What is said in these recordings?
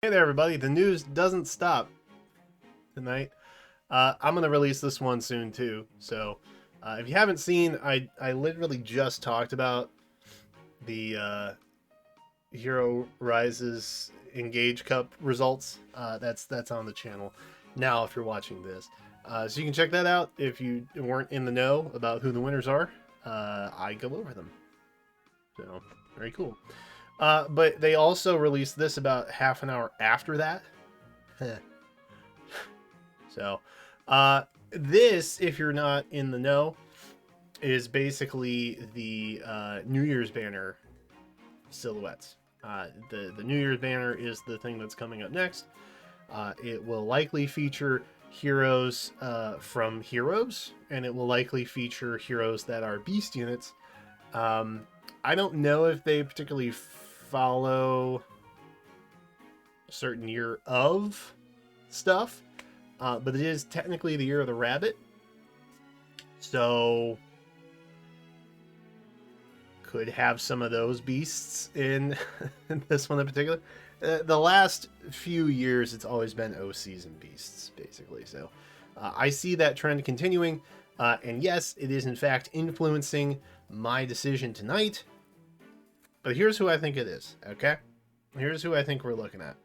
Hey there, everybody. The news doesn't stop tonight. I'm going to release this one soon, too. So, if you haven't seen, I literally just talked about the Hero Rises Engage Cup results. That's on the channel now if you're watching this. So you can check that out if you weren't in the know about who the winners are. I go over them. So, very cool. But they also released this about half an hour after that. So, this, if you're not in the know, is basically the New Year's banner silhouettes. The New Year's banner is the thing that's coming up next. It will likely feature heroes from Heroes, and it will likely feature heroes that are beast units. I don't know if they particularly follow a certain year of stuff. But it is technically the year of the rabbit. So could have some of those beasts in, in this one in particular. The last few years, it's always been O-season beasts, basically. So I see that trend continuing. And yes, it is in fact influencing my decision tonight. But here's who I think it is, okay? Here's who I think we're looking at.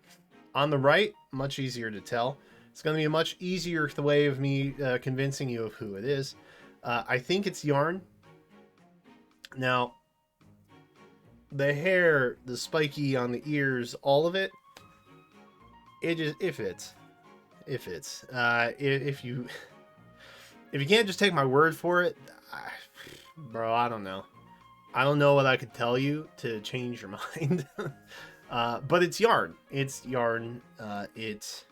On the right, much easier to tell. It's going to be a much easier way of me convincing you of who it is. I think it's Yarn. Now, the hair, the spiky on the ears, all of it, it fits. It fits. If you can't just take my word for it, bro, I don't know. I don't know what I could tell you to change your mind. But it's Yarn. It's Yarn. It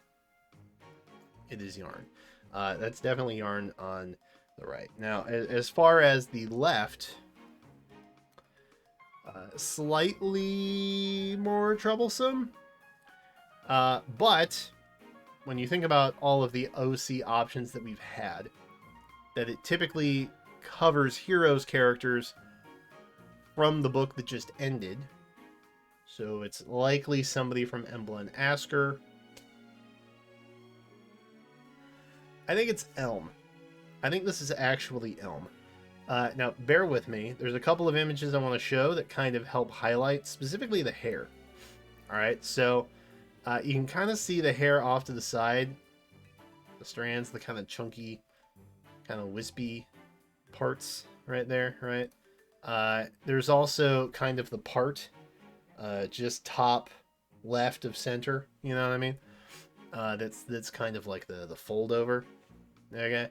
is Yarn. That's definitely Yarn on the right. Now, as far as the left, slightly more troublesome. But when you think about all of the OC options that we've had, that it typically covers Heroes characters from the book that just ended. So it's likely somebody from Emblem Asker. I think it's Elm. I think this is actually Elm. Now, bear with me. There's a couple of images I want to show that kind of help highlight specifically the hair. All right, so you can kind of see the hair off to the side. The strands, the kind of chunky, kind of wispy parts right there, right? There's also kind of the part just top left of center, you know what I mean? That's kind of like the fold over. Okay,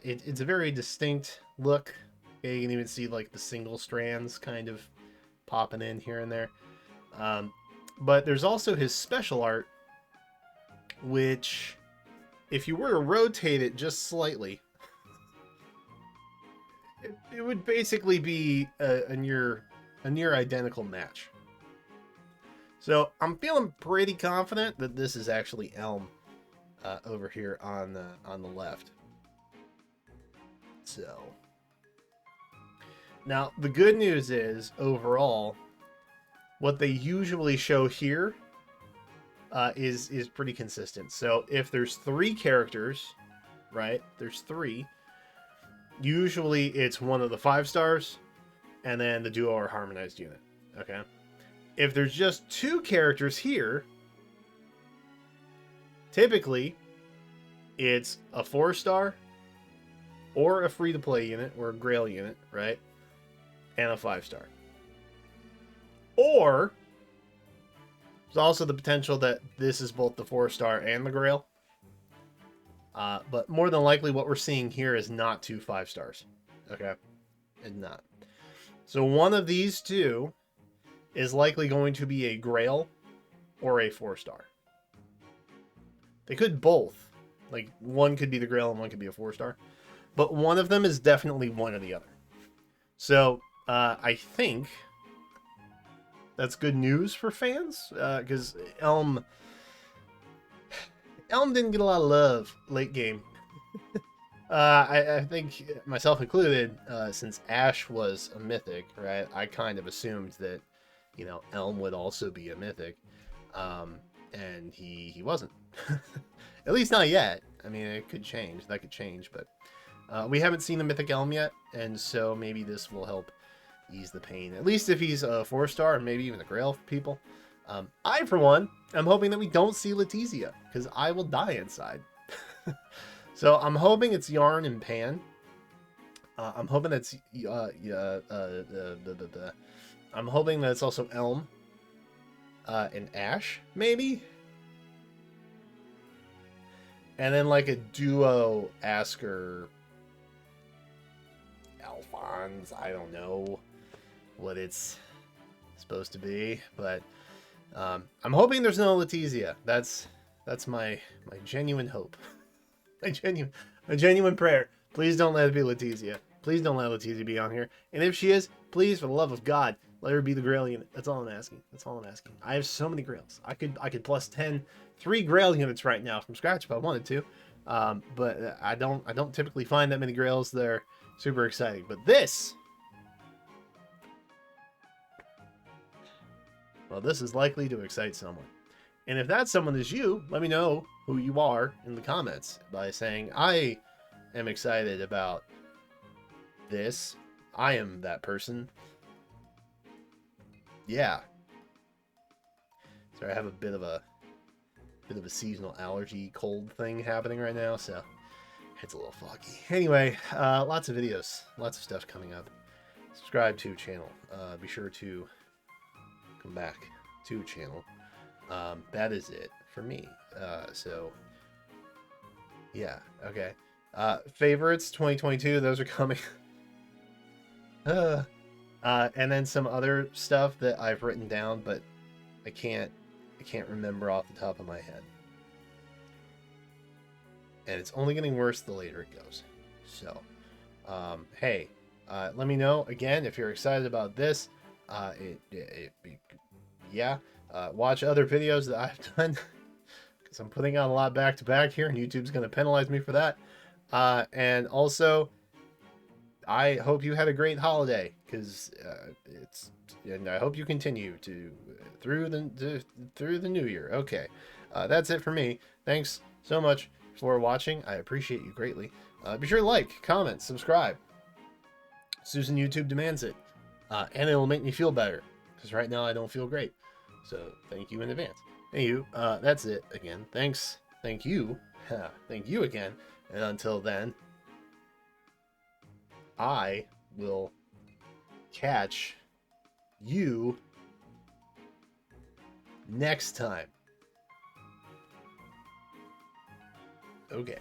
it's a very distinct look. Okay, you can even see like the single strands kind of popping in here and there. But there's also his special art, which, if you were to rotate it just slightly, it would basically be a near identical match. So I'm feeling pretty confident that this is actually Elm over here on the left. So now the good news is overall, what they usually show here is pretty consistent. So if there's 3 characters, right? There's 3. Usually it's one of the 5 stars, and then the duo or harmonized unit. Okay. If there's just 2 characters here, typically it's a 4-star or a free-to-play unit or a Grail unit, right? And a 5-star. Or there's also the potential that this is both the 4-star and the Grail. But more than likely what we're seeing here is not 2 5-stars. Okay? And not. So one of these two is likely going to be a Grail or a 4-star. They could both. Like, one could be the Grail and one could be a 4-star. But one of them is definitely one or the other. So, I think that's good news for fans. Because Elm didn't get a lot of love late game. I think, myself included, since Ash was a mythic, right, I kind of assumed that, you know, Elm would also be a mythic. And and he wasn't. At least not yet. I mean, it could change. That could change, but we haven't seen the Mythic Elm yet, and so maybe this will help ease the pain. At least if he's a 4-star, maybe even a Grail for people. I, for one, am hoping that we don't see Letizia, because I will die inside. So I'm hoping it's Yarn and Pan. I'm hoping that's I'm hoping that it's also Elm and Ash, maybe. And then like a duo Asker Alphonse. I don't know what it's supposed to be, but I'm hoping there's no Letizia. That's my genuine hope. my genuine prayer. Please don't let it be Letizia. Please don't let Letizia be on here. And if she is, please, for the love of God, let her be the Grail unit. That's all I'm asking. That's all I'm asking. I have so many Grails. I could plus 3 Grail units right now from scratch if I wanted to. But I don't typically find that many Grails that are super exciting. But this, well, this is likely to excite someone. And if that someone is you, let me know who you are in the comments by saying, I am excited about this. I am that person. Yeah. Sorry, I have a bit of a seasonal allergy cold thing happening right now, so it's a little foggy. Anyway, lots of videos, lots of stuff coming up. Subscribe to channel. Be sure to come back to channel. That is it for me. So yeah, okay. Favorites 2022, those are coming. And then some other stuff that I've written down, but I can't remember off the top of my head. And it's only getting worse the later it goes. So, hey, let me know again if you're excited about this. Yeah, watch other videos that I've done because I'm putting out a lot back to back here, and YouTube's going to penalize me for that. And also, I hope you had a great holiday, because and I hope you continue to through the new year. Okay, that's it for me. Thanks so much for watching. I appreciate you greatly. Be sure to like, comment, subscribe. Susan YouTube demands it, and it'll make me feel better, because right now I don't feel great. So thank you in advance. Thank you. That's it again. Thanks. Thank you. Thank you again. And until then, I will catch you next time. Okay.